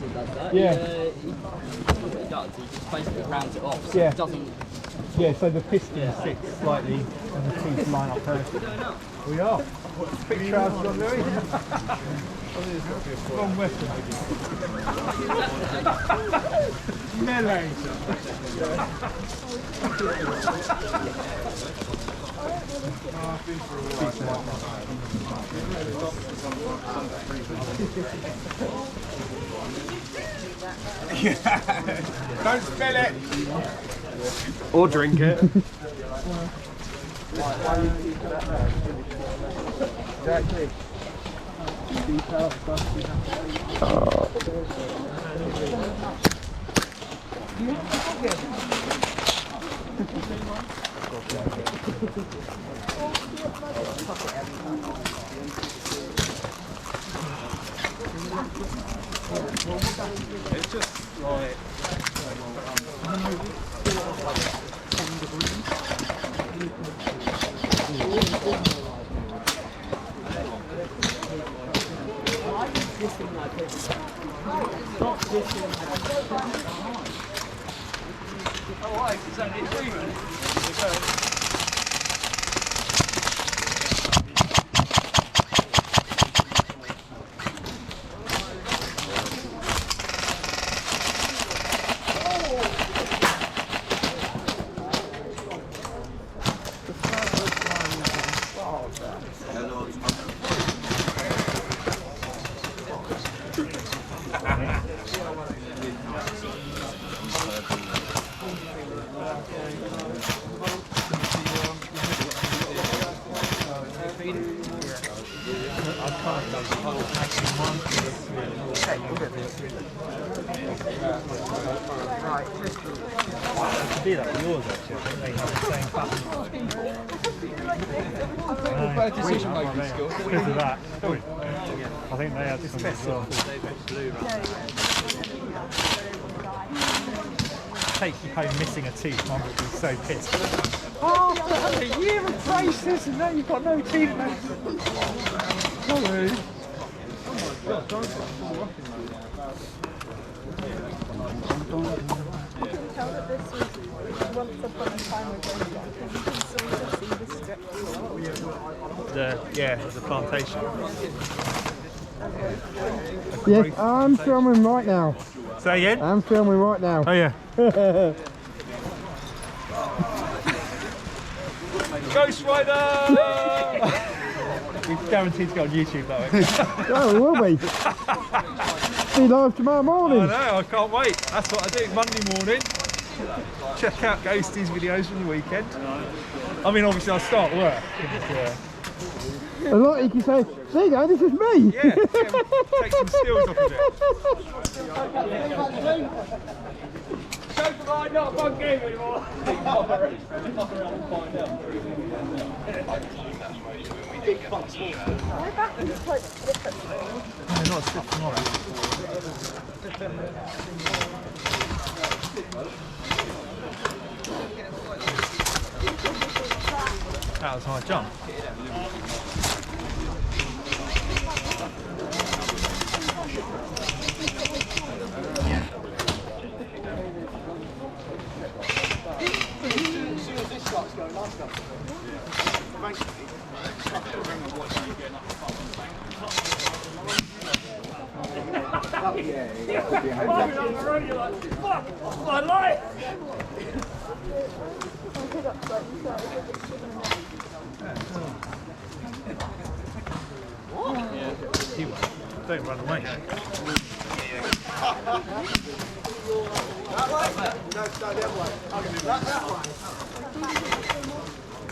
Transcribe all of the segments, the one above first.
does that. Yeah. What he does, he just basically rounds it off. So Yeah. it doesn't. Yeah, so the piston sits slightly and the teeth line up perfect. We are. Big trousers on Louis. Wrong weapon. Melee. Don't spill it. Or drink it. Exactly. It's just like Alright, it's only a 3 minutes. do that with yours actually. I think they have the same pattern. Better decision making skills. Because of that. I think they had some as well. Take you home missing a tooth, Mum would be so pissed. Oh, a year of braces and now you've got no teeth left. Sorry. Tell that this was once upon a time ago. You can sort of see the strips. The plantation. Yes, I'm filming right now. Say again? I'm filming right now. Oh yeah. Ghost Rider! We've guaranteed to go on YouTube that way. Oh, it will be. Be live tomorrow morning. I know, I can't wait. That's what I do Monday morning. Check out Ghostie's videos from the weekend. I mean, obviously I'll start work. A lot you can say, there you go, this is me. Yeah, take some skills off of it. Show for mine, not a fun game anymore. My back is quite stiff at the moment. No, not stiff tomorrow. That was my jump. Don't run away.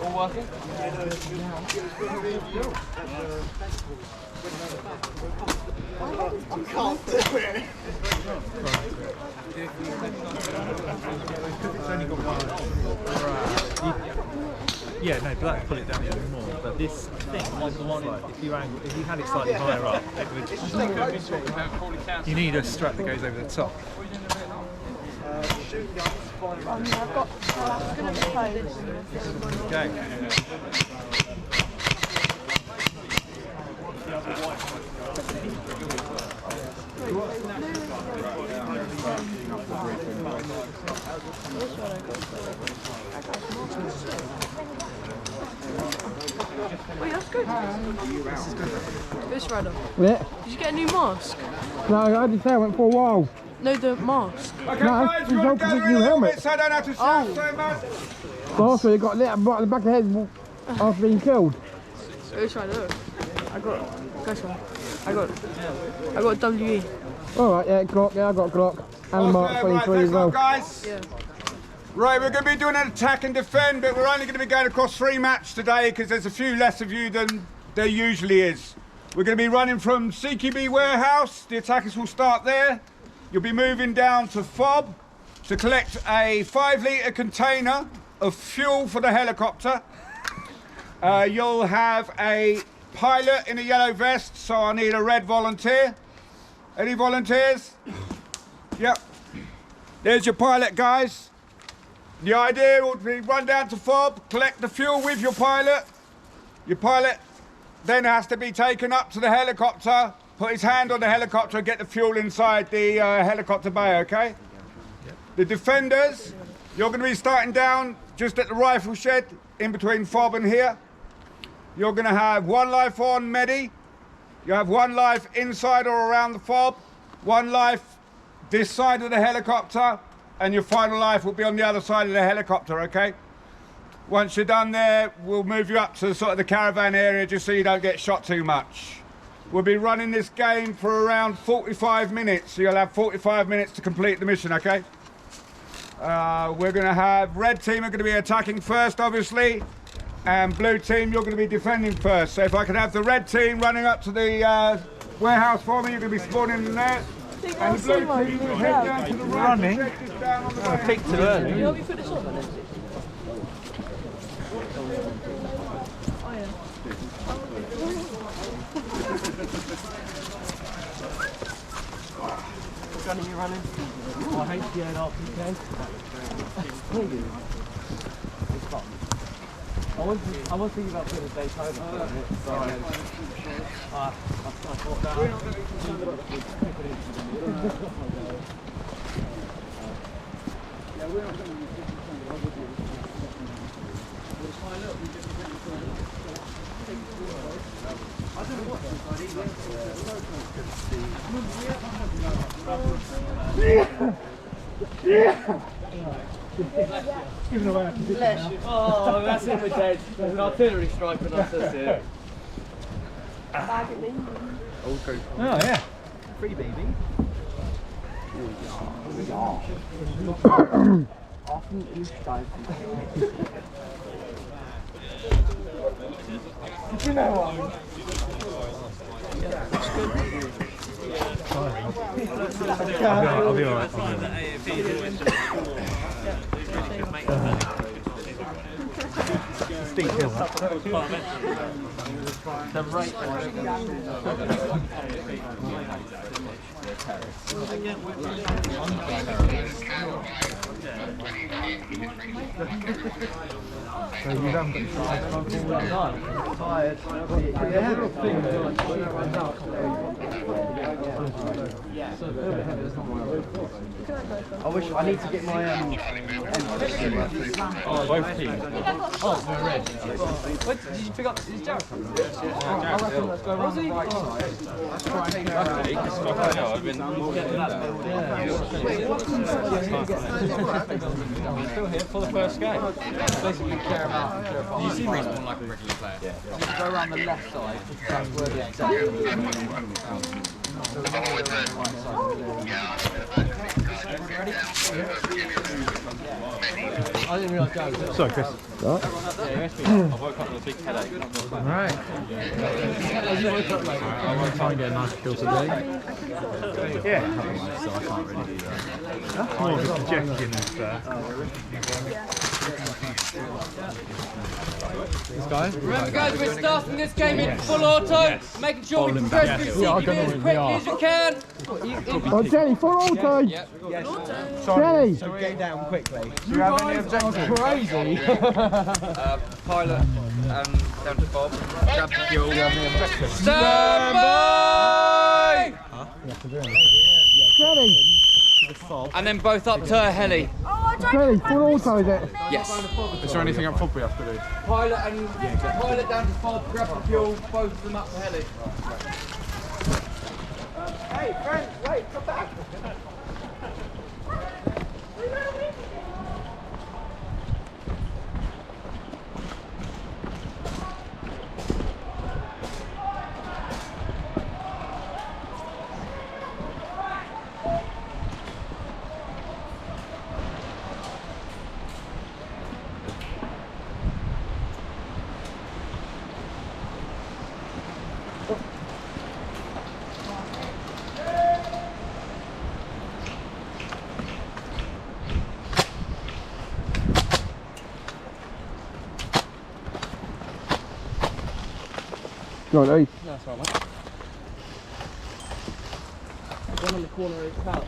All working? I can't do it. It's only got one. Yeah, no, but that would pull it down even more. But this thing was the one. If you had it slightly higher up, it would. You need a strap that goes over the top. I mean, I've got. I'm going to propose. Okay. Wait, that's good. This rider. Yeah. Did you get a new mask? No, I didn't say I went for a while. No, the mask. Okay, No, guys, you you want don't to put gather your a little helmet. bit so I don't have to shout so much? Also, you got lit up right at the back of the head after being killed. This rider. I got. Guys, I got WE. Alright, yeah, Glock, yeah, I got Glock. And Mark Okay, 23 right, as well. guys. Yeah. Right, we're going to be doing an attack and defend, but we're only going to be going across 3 maps today because there's a few less of you than there usually is. We're going to be running from CQB warehouse. The attackers will start there. You'll be moving down to FOB to collect a 5-litre container of fuel for the helicopter. You'll have a pilot in a yellow vest, so I need a red volunteer. Any volunteers? Yep. There's your pilot, guys. The idea would be run down to FOB, collect the fuel with your pilot. Your pilot then has to be taken up to the helicopter, put his hand on the helicopter and get the fuel inside the helicopter bay, okay? Yep. The defenders, you're going to be starting down just at the rifle shed in between FOB and here. You're going to have 1 life on Medi. You have 1 life inside or around the FOB, 1 life this side of the helicopter, and your final life will be on the other side of the helicopter, okay? Once you're done there, we'll move you up to sort of the caravan area just so you don't get shot too much. We'll be running this game for around 45 minutes, so you'll have 45 minutes to complete the mission, okay? We're going to have red team are going to be attacking first, obviously, and blue team, you're going to be defending first. So if I can have the red team running up to the warehouse for me, you're going to be spawning in there. And the blue team will head down to the right. Running? I peaked too early. Can you help me put this on? Oh yeah. What gun are you running? Oh, I hate the NRPK. I was thinking about putting a Daytona on it, so I thought that. Oh, that's in the dead. There's an artillery strike on us, that's it. Oh yeah. Free baby. Often is you know what? I'll be alright. Steep hill. The right So you haven't got your tired. I wish I need to get my both teams. Oh, no, red. What, did you pick up? Is Jared? I reckon let's go around the right side. Let's try and take I've been I'm still here for the first game. Basically, care about. You seem respawn like a regular player. Yeah. Go around the left side. That's where the exact. I didn't realise that was Sorry, Chris. I woke up with a big headache. Right. I want to try and get a nice kill today. Yeah. So I can't really do that. More of a suggestion this guy. Remember guys, we're starting this game in full auto, making sure we progress through CQB as quickly as we can. Oh, Jenny, full auto! Yep. Jenny! So we're getting down quickly. You guys are crazy! Pilot, down to Bob, grab the fuel. Stand by! Ready? And then both up to a heli. Ready? Full auto, is it? Yes. Is there anything up front we have to do? Pilot and pilot down to fob, grab the fuel, both of them up to heli. Hey, friends, wait, come back. Go on, Eve. That's right, mate. One on the corner of his house.